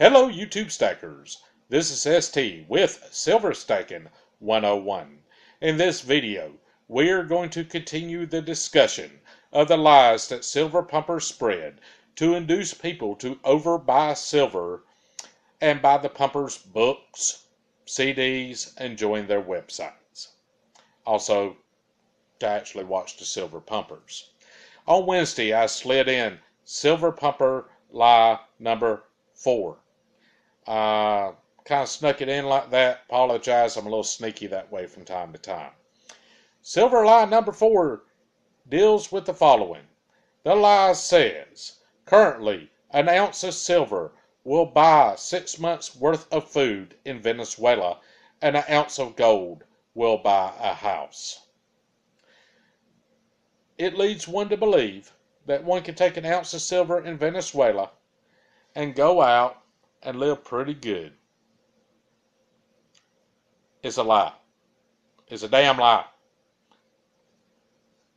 Hello YouTube stackers, this is ST with Silver Stacking 101. In this video, we are going to continue the discussion of the lies that silver pumpers spread to induce people to overbuy silver and buy the pumpers' books, CDs, and join their websites. Also, to actually watch the silver pumpers. On Wednesday, I slid in silver pumper lie number 4. Kind of snuck it in like that. Apologize, I'm a little sneaky that way from time to time. Silver lie number 4 deals with the following. The lie says, currently, an ounce of silver will buy 6 months worth of food in Venezuela, and an ounce of gold will buy a house. It leads one to believe that one can take an ounce of silver in Venezuela and go out and live pretty good. It's a lie. It's a damn lie.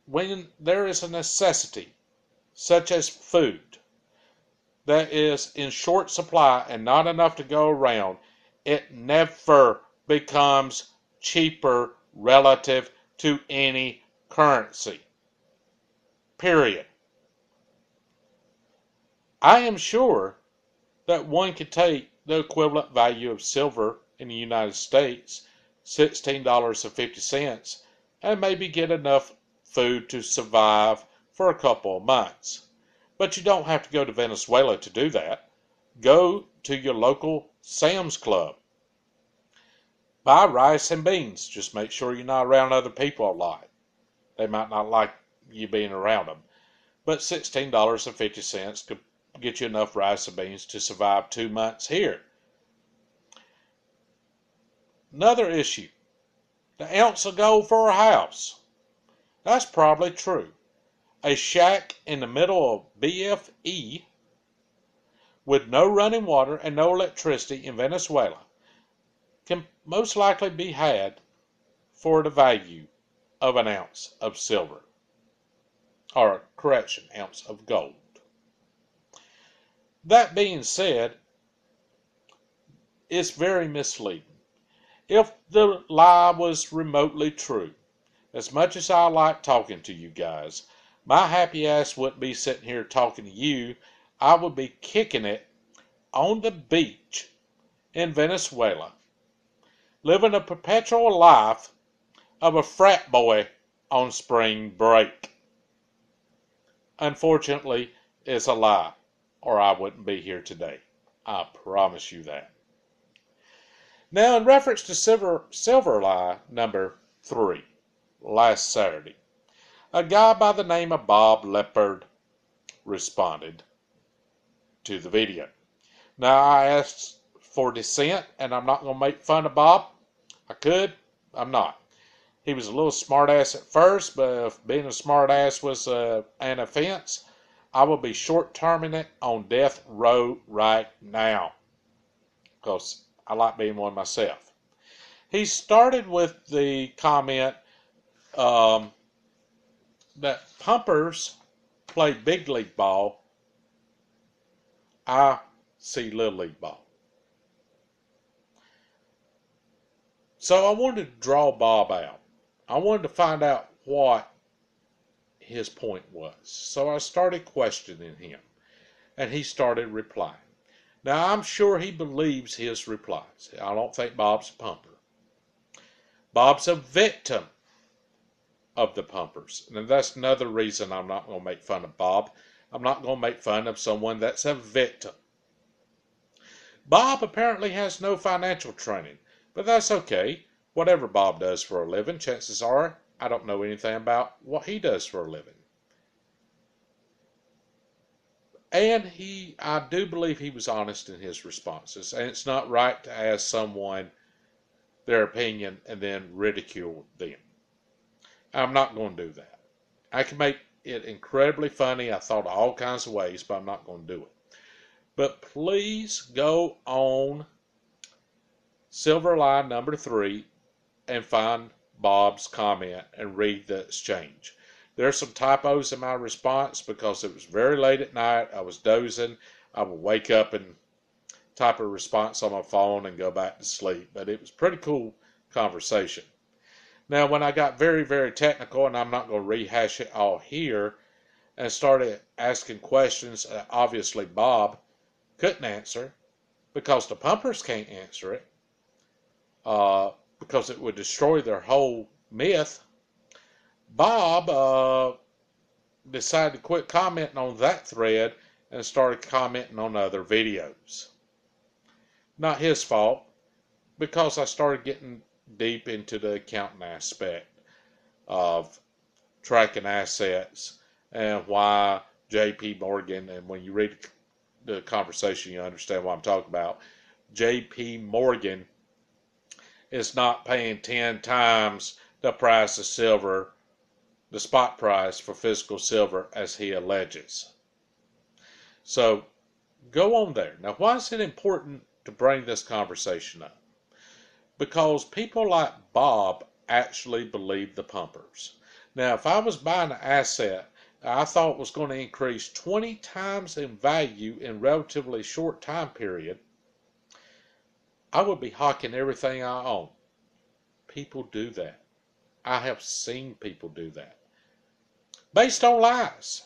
When there is a necessity, such as food, that is in short supply and not enough to go around, it never becomes cheaper relative to any currency. Period. I am sure that one could take the equivalent value of silver in the United States, $16.50, and maybe get enough food to survive for a couple of months. But you don't have to go to Venezuela to do that. Go to your local Sam's Club. Buy rice and beans. Just make sure you're not around other people a lot. They might not like you being around them. But $16.50 could get you enough rice and beans to survive 2 months here. Another issue. The ounce of gold for a house. That's probably true. A shack in the middle of BFE with no running water and no electricity in Venezuela can most likely be had for the value of an ounce of silver. Or, correction, ounce of gold. That being said, it's very misleading. If the lie was remotely true, as much as I like talking to you guys, my happy ass wouldn't be sitting here talking to you. I would be kicking it on the beach in Venezuela, living a perpetual life of a frat boy on spring break. Unfortunately, it's a lie, or I wouldn't be here today. I promise you that. Now, in reference to silver lie number 3, last Saturday, a guy by the name of Bob Leopard responded to the video. Now, I asked for dissent, and I'm not going to make fun of Bob. I could, I'm not. He was a little smart-ass at first, but if being a smart-ass was an offense, I will be short-terming it on death row right now, because I like being one myself. He started with the comment that pumpers play big league ball. I see little league ball. So I wanted to draw Bob out. I wanted to find out what his point was. So I started questioning him, and he started replying. Now, I'm sure he believes his replies. I don't think Bob's a pumper. Bob's a victim of the pumpers. And that's another reason I'm not going to make fun of Bob. I'm not going to make fun of someone that's a victim. Bob apparently has no financial training, but that's okay. Whatever Bob does for a living, chances are I don't know anything about what he does for a living. And I do believe he was honest in his responses. And it's not right to ask someone their opinion and then ridicule them. I'm not going to do that. I can make it incredibly funny. I thought of all kinds of ways, but I'm not going to do it. But please go on Silver Lie number 3 and find Bob's comment and read the exchange. There's some typos in my response because it was very late at night. I was dozing. I would wake up and type of response on my phone and go back to sleep. But it was pretty cool conversation. Now, when I got very, very technical, and I'm not going to rehash it all here, and started asking questions that obviously Bob couldn't answer because the pumpers can't answer it, because it would destroy their whole myth, Bob decided to quit commenting on that thread and started commenting on other videos. Not his fault, because I started getting deep into the accounting aspect of tracking assets and why JP Morgan, and when you read the conversation you understand what I'm talking about, JP Morgan is not paying 10 times the price of silver, the spot price for physical silver, as he alleges. So go on there. Now, why is it important to bring this conversation up? Because people like Bob actually believe the pumpers. Now, if I was buying an asset I thought was going to increase 20 times in value in relatively short time period, I would be hawking everything I own. People do that. I have seen people do that. Based on lies.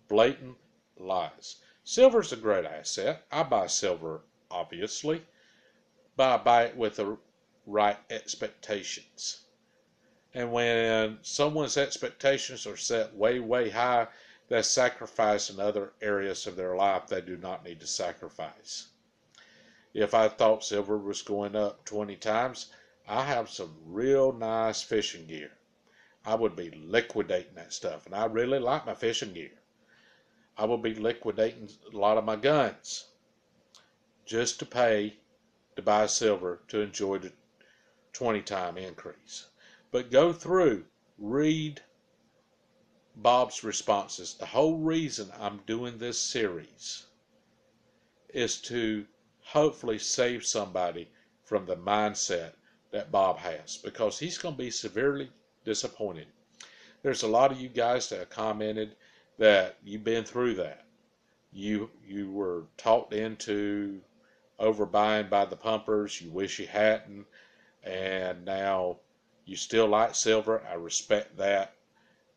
Blatant lies. Silver's a great asset. I buy silver, obviously, but I buy it with the right expectations. And when someone's expectations are set way, way high, they sacrifice in other areas of their life they do not need to sacrifice. If I thought silver was going up 20 times, I have some real nice fishing gear. I would be liquidating that stuff, and I really like my fishing gear. I would be liquidating a lot of my guns just to pay to buy silver to enjoy the 20-time increase. But go through, read Bob's responses. The whole reason I'm doing this series is to hopefully save somebody from the mindset that Bob has, because he's going to be severely disappointed. There's a lot of you guys that have commented that you've been through that. You were talked into overbuying by the pumpers. You wish you hadn't, and now you still like silver. I respect that,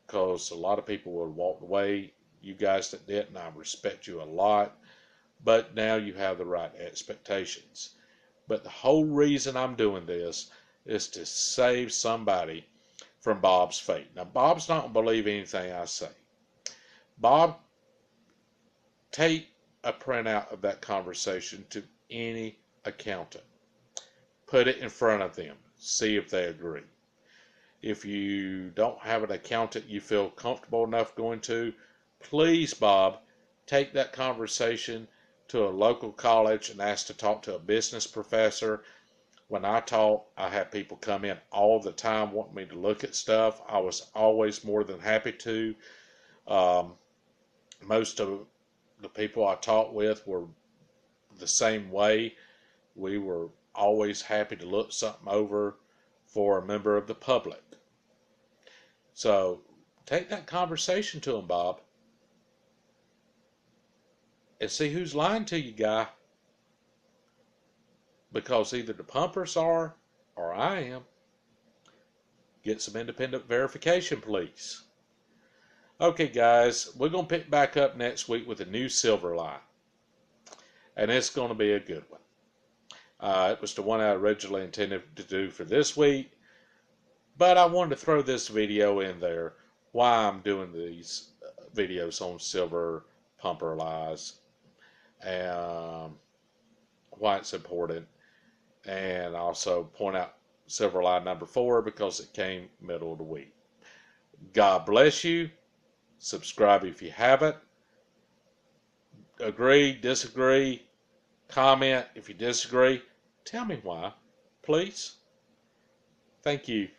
because a lot of people would have walked away. You guys that didn't, I respect you a lot. But now you have the right expectations. But the whole reason I'm doing this is to save somebody from Bob's fate. Now, Bob's not going to believe anything I say. Bob, take a printout of that conversation to any accountant. Put it in front of them. See if they agree. If you don't have an accountant you feel comfortable enough going to, please, Bob, take that conversation to a local college and ask to talk to a business professor. When I taught, I had people come in all the time wanting me to look at stuff. I was always more than happy to. Most of the people I taught with were the same way. We were always happy to look something over for a member of the public. So take that conversation to him, Bob, and see who's lying to you, guy. Because either the pumpers are or I am. Get some independent verification, please. Okay, guys, we're going to pick back up next week with a new silver lie. And it's going to be a good one. It was the one I originally intended to do for this week. But I wanted to throw this video in there, why I'm doing these videos on silver pumper lies, and why it's important, and also point out silver lie number 4 because it came middle of the week. God bless you. Subscribe if you haven't. Agree, disagree, comment if you disagree. Tell me why, please. Thank you.